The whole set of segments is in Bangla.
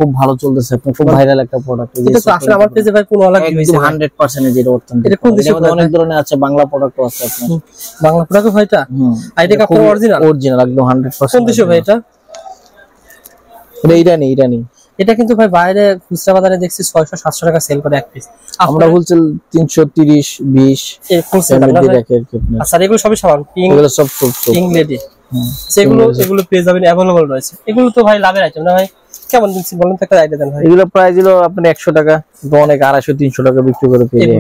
খুব ভালো চলতেছে, খুব ভাইরাল একটা প্রোডাক্ট। এটা তো আসলে আমার পেজে ভাই কোনো আলাদা একদম 100% যেটা অর্থনৈতিক। এটা কোন দেশে অনেক ধরনের আছে, বাংলা প্রোডাক্টও আছে আপনার। বাংলা প্রোডাক্ট ভাই এটা? আর এটা আপনার অরিজিনাল একদম 100%। কোন দেশে ভাই এটা? ইরানি। এটা কিন্তু ভাই বাইরে খুচরা বাজারে দেখছি 600-700 টাকা সেল করে এক পিস, আমরা হোলসেল 330-20 এর হোলসেল দাম রাখে। আচ্ছা এগুলো সবই সাবান এগুলো সব ইংলেডি, এগুলো পেয়ে যাবেন, अवेलेबल রয়েছে। এগুলো তো ভাই লাভের আইটেম না ভাই? কেমন দিচ্ছি বলেন তো, একটা আইডিয়া দেন ভাই। এগুলো প্রাইস হলো আপনার 100 টাকা, অনেক 250-300 টাকা বিক্রি করে পেয়ে যায়।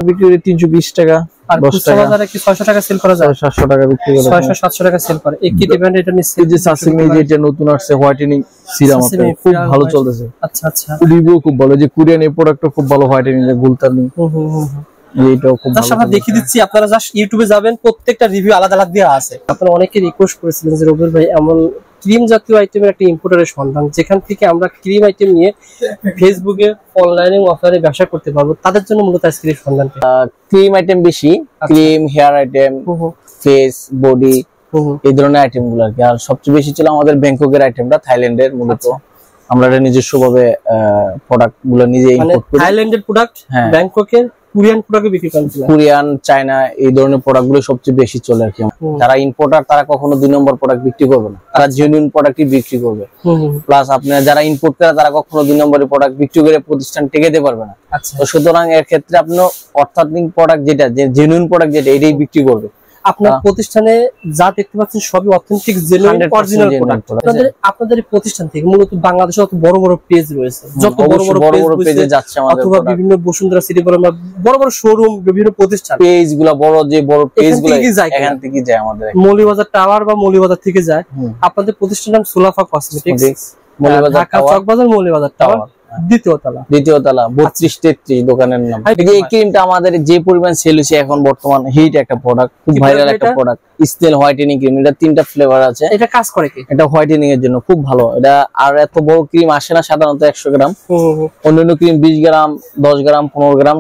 বিক্রি করে 320 টাকা, আর খুচরা বাজারে কি 600 টাকা সেল করা যায়? 700 টাকা বিক্রি করে, 600-700 টাকা সেল করে। এই কি ডিপেন্ড এটা নিচ্ছে যে সাসিমি যেটা নতুন আসছে হোয়াইটেনিং সিরাম, খুব ভালো চলতেছে। আচ্ছা রিভিউ খুব ভালো, যে কোরিয়ান এই প্রোডাক্টটা খুব ভালো, হোয়াইটেনিং এর গুলতানি এইটাও খুব ভালো। আমরা দেখিয়ে দিচ্ছি, আপনারা জাস্ট ইউটিউবে যাবেন, প্রত্যেকটা রিভিউ আলাদা আলাদা দেওয়া আছে। আপনারা অনেকে রিকোয়েস্ট করেছিলেন যে রবির ভাই এমন ক্রিম জাতীয় আইটেমের একটা ইম্পোর্টারের সন্ধান, যেখান থেকে আমরা ক্রিম আইটেম নিয়ে ফেসবুকে অনলাইনে অফলাইনে ব্যবসা করতে পারবো, তাদের জন্য মূলত আজকের এই সন্ধান। ক্রিম আইটেম বেশি, cream, hair item, face, body, এই ধরনের আইটেম গুলো আর কি। আর সবচেয়ে বেশি ছিল আমাদের ব্যাংককের আইটেমটা, থাইল্যান্ডের মূলত। আমরা এটা নিজস্ব ভাবে প্রোডাক্ট গুলো নিজে ইম্পোর্ট করি। থাইল্যান্ডের প্রোডাক্ট, ব্যাংককের কোরিয়ান প্রোডাক্ট বিক্রি করেন, কোরিয়ান, চায়না, এই ধরনের প্রোডাক্ট গুলো সবচেয়ে বেশি চলে আর কি। যারা ইম্পোর্টার তারা কখনো 2 নম্বর প্রোডাক্ট বিক্রি করবে না, তারা জেনুইন প্রোডাক্টই বিক্রি করবে। প্লাস আপনারা যারা ইম্পোর্ট করে তারা কখনো 2 নম্বরের প্রোডাক্ট বিক্রি করে প্রতিষ্ঠান টিকাতে পারবে না। তো সুতরাং এর ক্ষেত্রে আপনি অর্থনৈতিক প্রোডাক্ট যেটা, জেনুইন প্রোডাক্ট যেটা, এটাই বিক্রি করবে। আপনার প্রতিষ্ঠানে যা দেখতে পাচ্ছেন সবই অথেন্টিক জেনুইন অরিজিনাল প্রোডাক্ট। আপনাদের প্রতিষ্ঠান থেকে মূলত বাংলাদেশে যত বড় বড় পেজ রয়েছে, যত বড় বড় পেজে যাচ্ছে আমাদের, অথবা বিভিন্ন বসুন্ধরা সিটি বড় বড় শোরুম, বিভিন্ন প্রতিষ্ঠান পেজগুলো বড়, যে বড় পেজগুলো এখান থেকে যায় আমাদের মৌলিবাজার টাওয়ার বা মৌলিবাজার থেকে যায়। আপনাদের প্রতিষ্ঠানের নাম সুলাফা কসমেটিক্স, ঢাকা চকবাজার মৌলিবাজার টাওয়ার, দ্বিতীয় তলা 32-33 দোকানের নাম। এই ক্রিমটা আমাদের যে পরিমাণ সেল হচ্ছে এখন বর্তমান হিট একটা প্রোডাক্ট, খুব ভাইরাল একটা প্রোডাক্ট, স্নেল হোয়াইটেনিং ক্রিম। এটা 3টা ফ্লেভার আছে। এটা কাজ করে কি? এটা হোয়াইটেনিং এর জন্য খুব ভালো। এটা আর এত বড় ক্রিম আসে না সাধারণত 100 গ্রাম। অন্যান্য ক্রিম 20 গ্রাম, 10 গ্রাম, 15 গ্রাম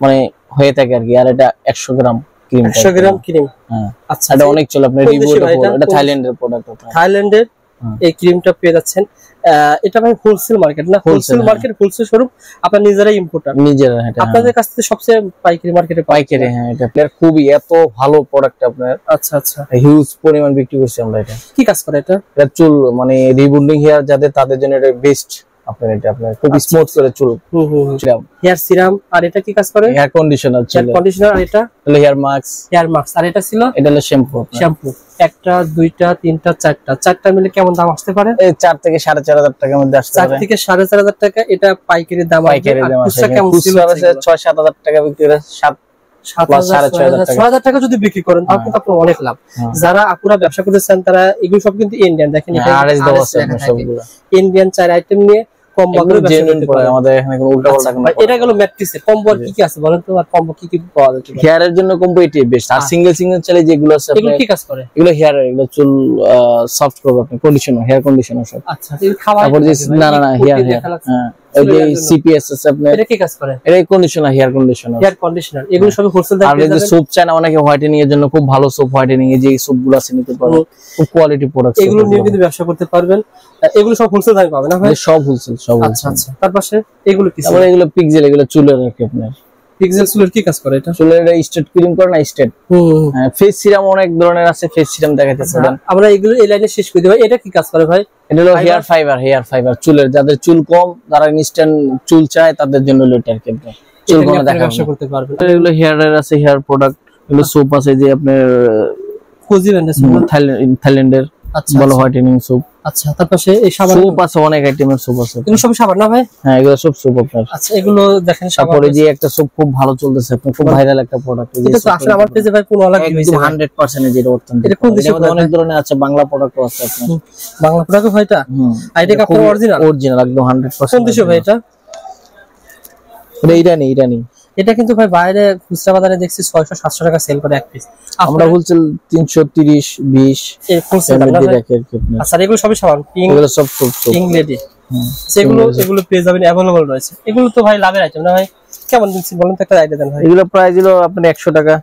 মানে হয়ে থাকে আর কি। আর এটা 100 গ্রাম ক্রিম। 100 গ্রাম ক্রিম, হ্যাঁ। আচ্ছা, এটা অনেক চলে। আপনার রিভিউ এটা থাইল্যান্ডের প্রোডাক্ট। থাইল্যান্ডের এই ক্রিমটা পেয়ে যাচ্ছেন। এটা ভাই হোলসেল মার্কেট না? হোলসেল মার্কেট, হোলসেল শোরুম, আপনারা নিজেরাই ইম্পোর্টার নিজেরা। আপনাদের কাছ থেকে সবচেয়ে পাইকারি মার্কেটে পাইকারি। হ্যাঁ, এটা প্লেয়ার খুবই এত ভালো প্রোডাক্ট আপনার। আচ্ছা হিউজ পরিমাণ বিক্রি করছি আমরা। এটা কি কাজ করে? এটা চুল মানে রিবন্ডিং হেয়ার যাদের, তাদের জন্য এটা বেস্ট। আপনার এটা আপনার খুব স্মুথ করে চুল। Hair serum. আর এটা কি কাজ করে? Hair conditioner. আর এটা হলো হেয়ার মাস্ক। আর এটা ছিল, এটা হলো শ্যাম্পু। একটা, দুইটা, তিনটা, চারটা মিলে কেমন দাম আসতে পারে? 4 থেকে 4.5 টাকার মধ্যে আসতে পারে। 4 থেকে 4.5 টাকা। এটা পাইকারি দাম। কেমন ছিল? 6-7 টাকা বিক্রি করে, 6,000 টাকা যদি বিক্রি করেন তাহলে কিন্তু আপনার অনেক লাভ। যারা আপুরা ব্যবসা করতেছেন তারা এগুলো সব কিন্তু ইন্ডিয়ান, দেখেন ইন্ডিয়ান 4 আইটেম নিয়ে কম্বো আমাদের এখানে কোনো উল্টাপাল্টা না। এটা গেল ম্যাট্রিক্সের কম্বো। আর কি আছে বলেন তো? আর কম্বো কি পাওয়া যায়? হেয়ারের জন্য কম্বো এটাই বেস্ট। আর সিঙ্গেল চাইলে যেগুলো আছে এগুলো কি কাজ করে? এগুলো হেয়ার, এগুলো চুল সফট করবে আপনি, কন্ডিশনার, হেয়ার কন্ডিশনার সব। আচ্ছা, এই খাবার না হেয়ার। হ্যাঁ, এই যে সিপিএস আছে আপনার। এটা কি কাজ করে? এটা কন্ডিশনার, হেয়ার কন্ডিশনার। এগুলো সব হোলসেল দামে। আর এই যে সোপ চাই না অনেকে হোয়াইটেনিং এর জন্য, খুব ভালো সোপ, হোয়াইটেনিং এর যে সোপগুলো আছে নিতে পারবেন, খুব কোয়ালিটি প্রোডাক্ট। এগুলো নিয়ে কিন্তু ব্যবসা করতে পারবেন। এগুলো সব হোলসেল দামে পাবেন না ভাই? সব হোলসেল, সব। আচ্ছা। তার পাশে এগুলো কি? এগুলো পিক্সেল, এগুলো চুলের আর কি আপনার। পিক্সেল চুলের কি কাজ করে? এটা চুলের স্ট্রেট ক্রিম করে না, স্ট্রেট। হ্যাঁ, ফেস সিরাম অনেক ধরনের আছে, ফেস সিরাম দেখাতে পারেন। আমরা এগুলো এই লাইনে শেষ করে দিই ভাই। এটা কি কাজ করে ভাই? এটা হলো হেয়ার ফাইবার, চুলের যাদের চুল কম, যারা ইনস্ট্যান্ট চুল চায় তাদের জন্য এটা আর কি। চুল কোন ব্যবসা করতে পারবেন। এগুলো হেয়ারের আছে, হেয়ার প্রোডাক্ট। এগুলো সোপ আছে যে আপনার কোজি থাইল্যান্ডের ভালো হোয়াইটেনিং সোপ। আচ্ছা, তারপরে এই সাবান সোপ আছে, অনেক আইটেমের সোপ আছে। এগুলো সব সাবান না ভাই? হ্যাঁ, এগুলো সব সোপ আপনার। আচ্ছা, এগুলো দেখেন সাবান। তারপরে যে একটা সোপ খুব ভালো চলতেছে, খুব ভাইরাল একটা প্রোডাক্ট। এটা তো আসলে আমার পেজে ভাই কোনো আলাদা হইছে, 100% যেটা অর্থনৈতিক। এটা কোন দেশে? অনেক ধরনের আছে, বাংলা প্রোডাক্টও আছে আপনার। বাংলা প্রোডাক্ট ভাই এটা? আইডি আপনার অরিজিনাল একদম 100%। কোন দেশে ভাই এটা? ইরানি। এটা কিন্তু ভাই বাইরে খুচরা বাজারে দেখছি 600-700 টাকা সেল করে এক পিস। আমরা হোলসেল 330-20 এর হোলসেল দাম রাখে। আচ্ছা, এগুলো সবই সাবান এগুলো সব ইংলেডি। এগুলো পেয়ে যাবেন, अवेलेबल রয়েছে। এগুলো তো ভাই লাভের আইটেম না ভাই? কেমন দিচ্ছি বলেন তো, একটা আইডিয়া দেন ভাই। এগুলো প্রাইস হলো আপনার 100 টাকা,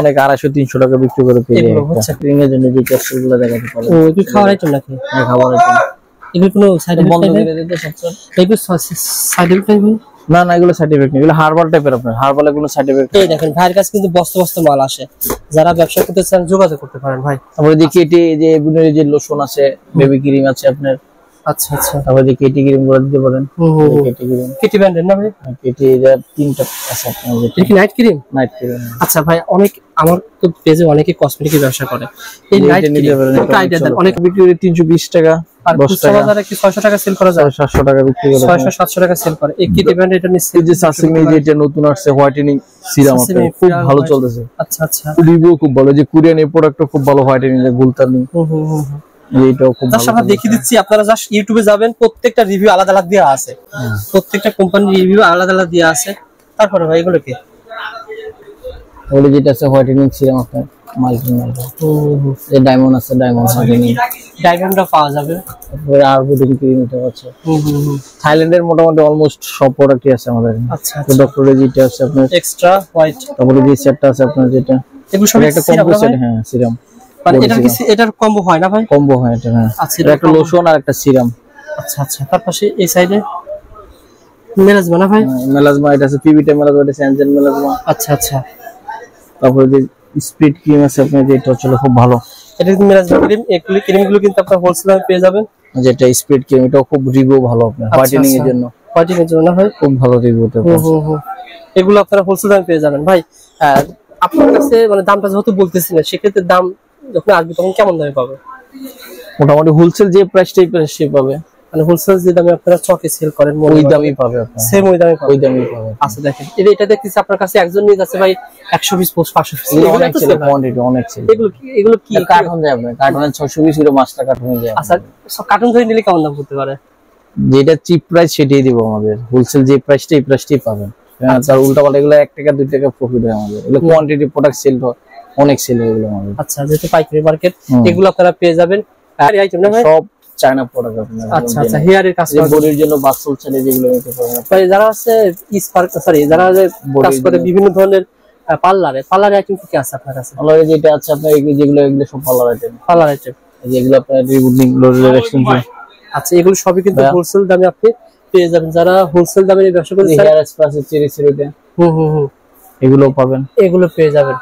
অনেক 250-300 টাকা বিক্রি করে পেয়ে যায়। এগুলো হচ্ছে ক্রিমের জন্য যে ক্যাপসুলগুলো দেখাতে পারেন। ও, কি খাবার আইটেম নাকি? হ্যাঁ, খাবার আইটেম। এগুলো কোনো সাইড এফেক্ট বন্ধ নাই? করে দিতে সবসময়। এগুলো সাইড এফেক্ট নাই ভাই? না না, এগুলো সাইড এফেক্ট নেই, এগুলো হার্বাল টাইপের, আপনার হার্বালে কোনো সাইড এফেক্ট। এই দেখেন ভাইয়ের কাছে কিন্তু বস্তা বস্তা মাল আসে, যারা ব্যবসা করতে চান যোগাযোগ করতে পারেন ভাই। তারপরে যে কেটি, যে এগুলোর যে লোশন আছে, বেবি ক্রিম আছে আপনার, আচ্ছা আচ্ছা। তারপরে যে কেটি ক্রিম গুলো দিতে পারেন। কেটি ক্রিম, কেটি ব্র্যান্ডের না ভাই? কেটি এর তিনটা আছে আপনার, এটা কি নাইট ক্রিম? Night cream. আচ্ছা ভাই, অনেক আমার তো পেজে অনেকে কসমেটিক ব্যবসা করে, এই নাইট নিতে পারেন, ক্রিম আইডিয়া দেন। অনেক বিক্রি করে 320 টাকা, আর 10 খুচরা টাকা, বাজারে কি 600 টাকা সেল করা যায়? 700 টাকা বিক্রি করে। 600-700 টাকা সেল করে। এই কেটি ব্র্যান্ড এটা নিচ্ছে। এই যে সাসিমি, যেটা নতুন আসছে হোয়াইটেনিং সিরাম, আপনার খুব ভালো চলতেছে। আচ্ছা আচ্ছা। রিভিউ খুব ভালো, যে কোরিয়ান এই প্রোডাক্টটা খুব ভালো, হোয়াইটেনিং এর গুলতানি, এইটাও খুব ভালো। আমরা দেখিয়ে দিচ্ছি, আপনারা জাস্ট ইউটিউবে যাবেন, প্রত্যেকটা রিভিউ আলাদা আলাদা দেওয়া আছে, প্রত্যেকটা কোম্পানির রিভিউ আলাদা আলাদা দেওয়া আছে। তারপরে ভাই এগুলো কি? ওগুলো যেটা আছে হোয়াইটেনিং সিরাম আপনার মাল্টি এই ডায়মন্ড আছে, ডায়মন্ড হোয়াইটেনিং, ডায়মন্ডটা পাওয়া যাবে। তারপরে আরবিডিং ক্রিম এটা আছে। থাইল্যান্ডের মোটামুটি অলমোস্ট সব প্রোডাক্টই আছে আমাদের। আচ্ছা তো ডক্টর যেটা আছে আপনার এক্সট্রা হোয়াইট, তারপরে যে সেটটা আছে আপনার, যেটা এগুলো সব একটা কম্বো সেট। হ্যাঁ সিরাম, মানে এটা কি এটার কম্বো হয় না ভাই? কম্বো হয় এটা। হ্যাঁ আচ্ছা, এটা একটা লোশন আর একটা সিরাম। আচ্ছা আচ্ছা। তার পাশে এই সাইডে মেলাজমা না ভাই? মেলাজমা, এটা আছে পিবিটা মেলাজমা, এটা স্যানজেন মেলাজমা। আচ্ছা আচ্ছা। তারপরে যে স্পিড ক্রিম আছে আপনার, যেটা চলে খুব ভালো, এটা কিন্তু মেলাজমা ক্রিম। এগুলো ক্রিমগুলো কিন্তু আপনারা হোলসেলে পেয়ে যাবেন। যেটা স্পিড ক্রিম, এটা খুব রিভিউ ভালো আপনার হোয়াইটেনিং এর জন্য, হোয়াইটেনিং এর জন্য না ভাই? খুব ভালো রিভিউটা। এগুলো আপনারা হোলসেলে পেয়ে যাবেন ভাই। আপনার কাছে মানে দামটা যেহেতু বলতেছি না, সেক্ষেত্রে দাম যখন আসবে তখন কেমন দামে পাবে? মোটামুটি হোলসেল যে প্রাইসটাই প্রাইসে পাবে, মানে হোলসেল যে দামে আপনারা চকে সেল করেন ওই দামই পাবে আপনার, সেম ওই দামে পাবে। ওই দামই পাবে। আচ্ছা দেখেন, এটা দেখতেছি আপনার কাছে একজন নিয়ে যাচ্ছে ভাই 100 পিস পোস্ট 500 পিস, এগুলো অনেক ছিল, কোয়ান্টিটি অনেক ছিল। এগুলো কি কার্টন যায় আপনার, কার্টনে 620 করে মাছটা কার্টনে যায়। আচ্ছা, সব কার্টুন ধরে নিলে কেমন দাম করতে পারে? যেটা চিপ প্রাইস সেটাই দিব আমাদের, হোলসেল যে প্রাইসটা এই প্রাইসটাই পাবেন। তার উল্টা পাল্টা এগুলো 1 টাকা 2 টাকা প্রফিট হয় আমাদের, এগুলো কোয়ান্টিটি প্রোডাক্ট সেল হয়, অনেক সেল হয় এগুলো আমাদের। আচ্ছা, যেহেতু পাইকারি মার্কেট, এগুলো আপনারা পেয়ে যাবেন। আর আইটেম না ভাই? সব চায়না প্রোডাক্ট আপনার। আচ্ছা আচ্ছা। হেয়ারের কাজ করে, বডির জন্য বাসল চালে যেগুলো নিতে পারবেন। ভাই যারা আছে যারা কাজ করে বিভিন্ন ধরনের পার্লারে আইটেম কি আছে আপনার কাছে? পার্লারে যেটা আছে আপনার, যেগুলো সব পার্লার আইটেম, পার্লার আইটেম যেগুলো আপনার রিবুটিং, লোরেল এক্সটেনশন। আচ্ছা, এগুলো সবই কিন্তু হোলসেল দামে আপনি পেয়ে যাবেন। যারা হোলসেল দামে ব্যবসা করতে চান, হেয়ার স্প্রাস চেরি সিরোতে এগুলো পাবেন, এগুলো পেয়ে যাবেন।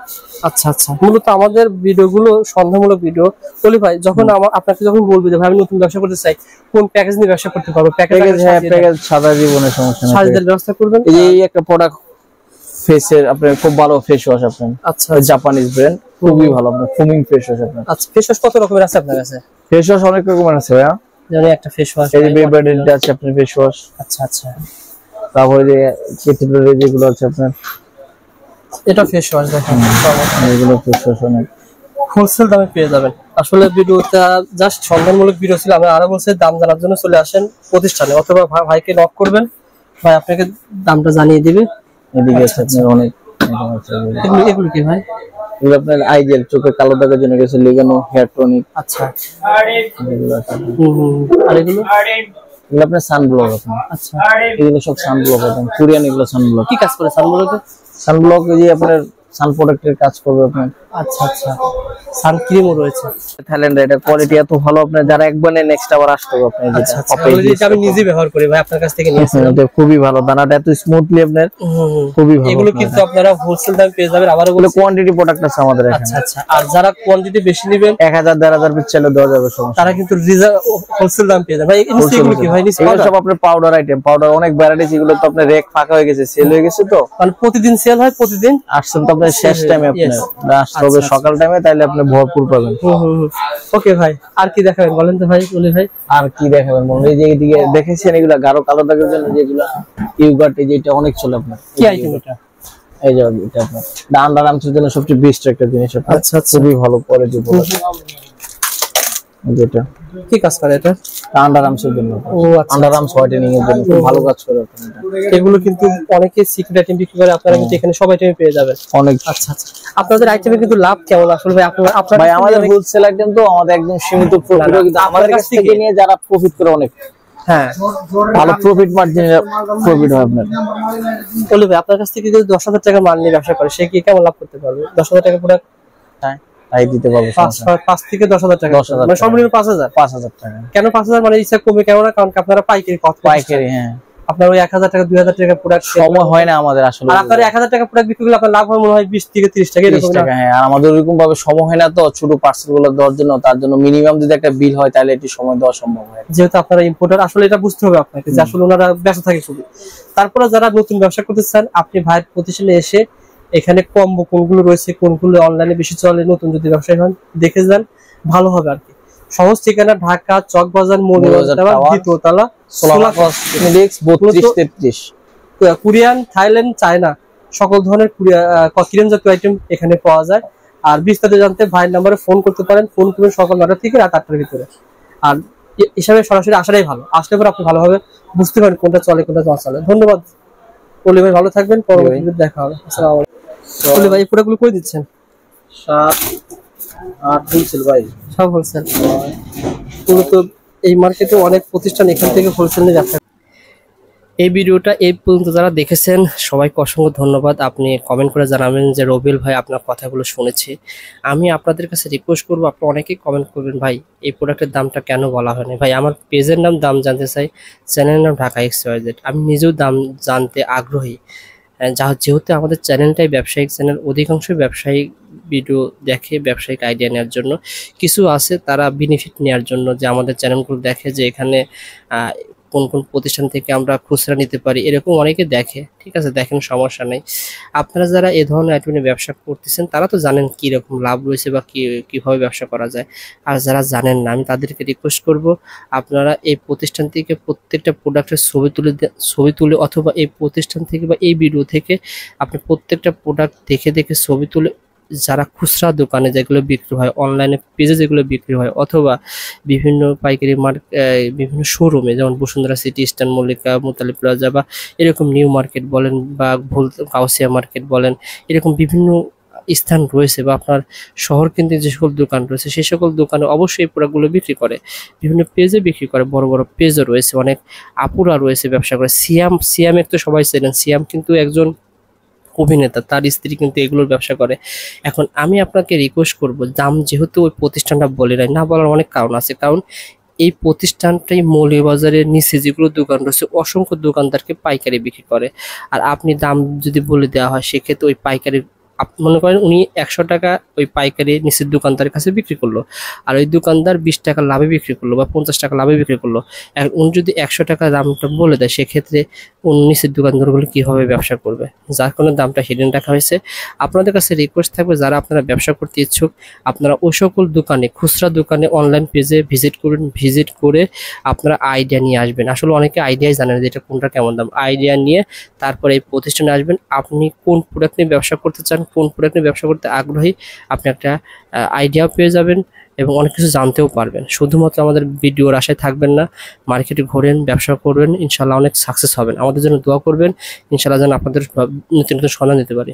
আচ্ছা আচ্ছা। মূলত আমাদের ভিডিওগুলো সন্ধানমূলক ভিডিও। বলি ভাই, যখন আপনাকে যখন বলবি যে ভাই আমি নতুন ব্যবসা করতে চাই, কোন প্যাকেজ নিয়ে ব্যবসা করতে পারবো? প্যাকেজ সাদা জীবনের সমস্যা না, সাজের ব্যবস্থা করবেন। এই একটা প্রোডাক্ট ফেসের আপনার খুব ভালো ফেস ওয়াশ আপনার, আচ্ছা, জাপানিজ ব্র্যান্ড, খুবই ভালো আপনার ফোমিং ফেস ওয়াশ আপনার। আচ্ছা, ফেস ওয়াশ কত রকমের আছে আপনার কাছে? ফেস ওয়াশ অনেক রকমের আছে ভাইয়া, যেমন একটা ফেস ওয়াশ, এই যে বেবাডেন্ট আছে আপনার ফেস ওয়াশ। আচ্ছা আচ্ছা। তারপরে যে কেটিলারে যেগুলো আছে আপনার, এটা ফেস ওয়াশ দেখেন, এগুলো ফেস ওয়াশ অনেক হোলসেল দামে পেয়ে যাবেন। আসলে ভিডিওটা জাস্ট সন্ধানমূলক ভিডিও ছিল। আমি আরো বলছি, দাম জানার জন্য চলে আসেন প্রতিষ্ঠানে, অথবা ভাইকে নক করবেন, ভাই আপনাকে দামটা জানিয়ে দিবে। এদিকে আছে আপনার অনেক আছে। এগুলো কি ভাই? এগুলো আপনার আইজেল, চোখে কালো দাগের জন্য গেছে লিগানো, হেয়ার টনিক। আচ্ছা। এগুলো আছে। আর এগুলো আপনার সানব্লক আপনার। আচ্ছা, এগুলো সব সানব্লক আপনার, কোরিয়ান এগুলো সানব্লক। কি কাজ করে সানব্লকে? সানব্লক যে আপনার সান প্রোডাক্টের কাজ করবে আপনার। আচ্ছা আচ্ছা। সানক্রিমও রয়েছে থাইল্যান্ডের, এটা কোয়ালিটি এত ভালো আপনার, যারা একবার নেয় নেক্সট আবার আসতে হবে আপনার। আচ্ছা আচ্ছা। আমি নিজে ব্যবহার করি ভাই, আপনার কাছ থেকে নিয়েছি। এটা খুবই ভালো, দানাটা এত স্মুথলি আপনার, খুবই ভালো। এগুলো কিন্তু আপনারা হোলসেল দামে পেয়ে যাবেন। আবার এগুলো কোয়ান্টিটি প্রোডাক্ট আছে আমাদের এখানে। আচ্ছা আচ্ছা। আর যারা কোয়ান্টিটি বেশি নেবেন, 1000 1500 পিস চাইলে দেওয়া যাবে সমস্যা, তারা কিন্তু হোলসেল দাম পেয়ে যাবে ভাই। এগুলো কি ভাই? এগুলো সব আপনার পাউডার আইটেম, পাউডার অনেক ভ্যারাইটিস। এগুলো তো আপনার রেক ফাঁকা হয়ে গেছে, সেল হয়ে গেছে, তো মানে প্রতিদিন সেল হয়? প্রতিদিন আসছেন তো আপনার শেষ টাইমে, আপনার আসতে হবে সকাল টাইমে, তাইলে আপনি ভরপুর পাবেন। ওকে ভাই, আর কি দেখাবেন বলেন তো ভাই? বলি ভাই, আর কি দেখাবেন বলুন? এই যে এদিকে দেখেছেন এগুলা গাঢ় কালো দাগের জন্য যেগুলা ইউগাট, এই যে এটা অনেক চলে আপনার। কি আইটেম এটা? এই যে এটা আপনার আন্ডার আর্মসের জন্য সবচেয়ে বেস্ট একটা জিনিস আপনার। আচ্ছা আচ্ছা। খুবই ভালো কোয়ালিটি প্রোডাক্ট। যেটা কি কাজ করে এটা? আন্ডার আর্মসের জন্য, ও আচ্ছা। আন্ডার আর্মস হোয়াইটেনিং এর জন্য খুব ভালো কাজ করে আপনার। এগুলো কিন্তু অনেকে সিক্রেট আইটেম বিক্রি করে, আপনারা কিন্তু এখানে সব আইটেম পেয়ে যাবেন। অনেক। আচ্ছা আচ্ছা। আপনাদের আইটেমে কিন্তু লাভ কেমন আসলে ভাই? আপনারা ভাই আমাদের হোলসেল আইটেম তো আমাদের একদম সীমিত প্রফিট, কিন্তু আমাদের কাছ থেকে নিয়ে যারা প্রফিট করে অনেক, হ্যাঁ, ভালো প্রফিট মার্জিন প্রফিট হয় আপনার। বলি ভাই, আপনার কাছ থেকে যদি 10,000 টাকা মাল নিয়ে ব্যবসা করে, সে কি কেমন লাভ করতে পারবে? 10,000 টাকা প্রোডাক্ট তাই দিতে পারবো, সমস্যা নেই। 5 থেকে 10,000 টাকা, 10,000 মানে সর্বনিম্ন 5,000। 5,000 টাকা কেন 5,000 মানে ইচ্ছা কমে কেন না, কারণ কি আপনারা পাইকারি পাইকারি। হ্যাঁ, আপনার ওই 1,000 টাকা 2,000 টাকা প্রোডাক্ট সময় হয় না আমাদের আসলে। আর আপনার 1,000 টাকা প্রোডাক্ট বিক্রি করলে আপনার লাভ হয় মনে হয় 20 থেকে 30 টাকা 30 এরকম না? টাকা। হ্যাঁ, আর আমাদের ওইরকম ভাবে সময় হয় না তো ছোট পার্সেল গুলো দেওয়ার জন্য, তার জন্য মিনিমাম যদি একটা বিল হয় তাহলে একটু সময় দেওয়া সম্ভব হয়। যেহেতু আপনারা ইম্পোর্টার, আসলে এটা বুঝতে হবে আপনাকে যে আসলে ওনারা ব্যস্ত থাকে খুবই। তারপরে যারা নতুন ব্যবসা করতে চান, আপনি ভাইয়ের প্রতিষ্ঠানে এসে এখানে কম্বো কোনগুলো রয়েছে, কোনগুলো অনলাইনে বেশি চলে, নতুন যদি ব্যবসায়ী হন দেখে যান, ভালো হবে আর কি। সহজ ঠিকানা ঢাকা চকবাজার মৌলভীবাজার দ্বিতীয় তলা, সোলা কসমেটিক্স 3233। কোরিয়ান, থাইল্যান্ড, চায়না সকল ধরনের কোরিয়ান জাতীয় আইটেম এখানে পাওয়া যায়। আর বিস্তারিত জানতে ভাইয়ের নম্বরে ফোন করতে পারেন, ফোন করবেন সকাল 9টা থেকে রাত 8টার ভিতরে। আর হিসাবে সরাসরি আসাটাই ভালো, আসলে পরে আপনি ভালোভাবে বুঝতে পারেন কোনটা চলে কোনটা না চলে। ধন্যবাদ পলি ভাই, ভালো থাকবেন, পরবর্তীতে দেখা হবে। আসসালামু আলাইকুম। পলি ভাই, এই প্রোডাক্টগুলো কই দিচ্ছেন? 7 8 হোলসেল ভাই, সব হোলসেল। মূলত এই মার্কেটে অনেক প্রতিষ্ঠান এখান থেকে হোলসেল নিয়ে ব্যবসা। এই ভিডিওটা এই পর্যন্ত যারা দেখেছেন সবাইকে অসংখ্য ধন্যবাদ। আপনি কমেন্ট করে জানাবেন যে রবিউল ভাই আপনার কথাগুলো শুনেছি। আমি আপনাদের কাছে রিকোয়েস্ট করবো, আপনি অনেকেই কমেন্ট করবেন ভাই এই প্রোডাক্টের দামটা কেন বলা হয়নি। ভাই আমার পেজের দাম জানতে চাই, চ্যানেলের নাম ঢাকা XYZ। আমি নিজেও দাম জানতে আগ্রহী, যেহেতু আমাদের চ্যানেলটাই ব্যবসায়িক চ্যানেল, অধিকাংশ ব্যবসায়িক ভিডিও দেখে ব্যবসায়িক আইডিয়া নেওয়ার জন্য, কিছু আছে তারা বেনিফিট নেওয়ার জন্য, যে আমাদের চ্যানেলগুলো দেখে যে এখানে কোন কোন প্রতিষ্ঠান থেকে আমরা খুচরা নিতে পারি, এরকম অনেকে দেখে। ঠিক আছে, দেখেন, সমস্যা নেই। আপনারা যারা এই ধরনের আইটেম নিয়ে ব্যবসা করতেছেন তারা তো জানেন কীরকম লাভ রয়েছে বা কীভাবে ব্যবসা করা যায়। আর যারা জানেন না, আমি তাদেরকে রিকোয়েস্ট করব, আপনারা এই প্রতিষ্ঠান থেকে প্রত্যেকটা প্রোডাক্টের ছবি তুলে অথবা এই প্রতিষ্ঠান থেকে বা এই ভিডিও থেকে আপনি প্রত্যেকটা প্রোডাক্ট দেখে ছবি তুলে, যারা খুচরা দোকানে যেগুলো বিক্রি হয়, অনলাইনে পেজে যেগুলো বিক্রি হয়, অথবা বিভিন্ন পাইকারি বিভিন্ন শোরুমে, যেমন Bashundhara city, Eastern Mallika, Mutali plaza, বা এরকম নিউ মার্কেট বলেন বা কাউসিয়া মার্কেট বলেন, এরকম বিভিন্ন স্থান রয়েছে, বা আপনার শহর কিন্তু যে সকল দোকান রয়েছে সেই সকল দোকানে অবশ্যই এই প্রোডাক্টগুলো বিক্রি করে, বিভিন্ন পেজে বিক্রি করে, বড় বড় পেজও রয়েছে, অনেক আপুরা রয়েছে ব্যবসা করে। সিয়াম তো সবাই চেনেন, সিয়াম কিন্তু একজন অভিনেতা, তার স্ত্রী কিন্তু এগুলোর ব্যবসা করে। এখন আমি আপনাকে রিকোয়েস্ট করব, দাম যেহেতু ওই প্রতিষ্ঠানটা বলে না বলার অনেক কারণ আছে, কারণ এই প্রতিষ্ঠানটাই মৌলভীবাজারের নিচে যেগুলো দোকান রয়েছে অসংখ্য দোকানদারকে পাইকারি বিক্রি করে। আর আপনি দাম যদি বলে দেওয়া হয় সেক্ষেত্রে ওই পাইকারি, মনে করেন উনি 100 টাকা ওই পাইকারি নিচের দোকানদারের কাছে বিক্রি করলো, আর ওই দোকানদার 20 টাকা লাভে বিক্রি করলো বা 50 টাকা লাভে বিক্রি করলো। উনি যদি 100 টাকা দামটা বলে দেয়, সেক্ষেত্রে উনি নিচের দোকানদারগুলো কীভাবে ব্যবসা করবে, যার কারণে দামটা হিডেন রাখা হয়েছে। আপনাদের কাছে রিকোয়েস্ট থাকবে, যারা আপনারা ব্যবসা করতে ইচ্ছুক, আপনারা ওই সকল দোকানে, খুচরা দোকানে, অনলাইন পেজে ভিজিট করুন, ভিজিট করে আপনারা আইডিয়া নিয়ে আসবেন। আসলে অনেকে আইডিয়াই জানেন যে এটা কোনটা কেমন দাম, আইডিয়া নিয়ে তারপরে এই প্রতিষ্ঠানে আসবেন। আপনি কোন প্রোডাক্ট নিয়ে ব্যবসা করতে চান, কোন প্রোডাক্ট নিয়ে ব্যবসা করতে আগ্রহী, আপনি একটা আইডিয়াও পেয়ে যাবেন এবং অনেক কিছু জানতেও পারবেন। শুধুমাত্র আমাদের ভিডিওর আশায় থাকবেন না, মার্কেটে ঘোরেন, ব্যবসা করবেন, ইনশাল্লাহ অনেক সাকসেস হবেন। আমাদের জন্য দোয়া করবেন, ইনশাল্লাহ যেন আপনাদের নতুন নতুন সন্ধান দিতে পারি।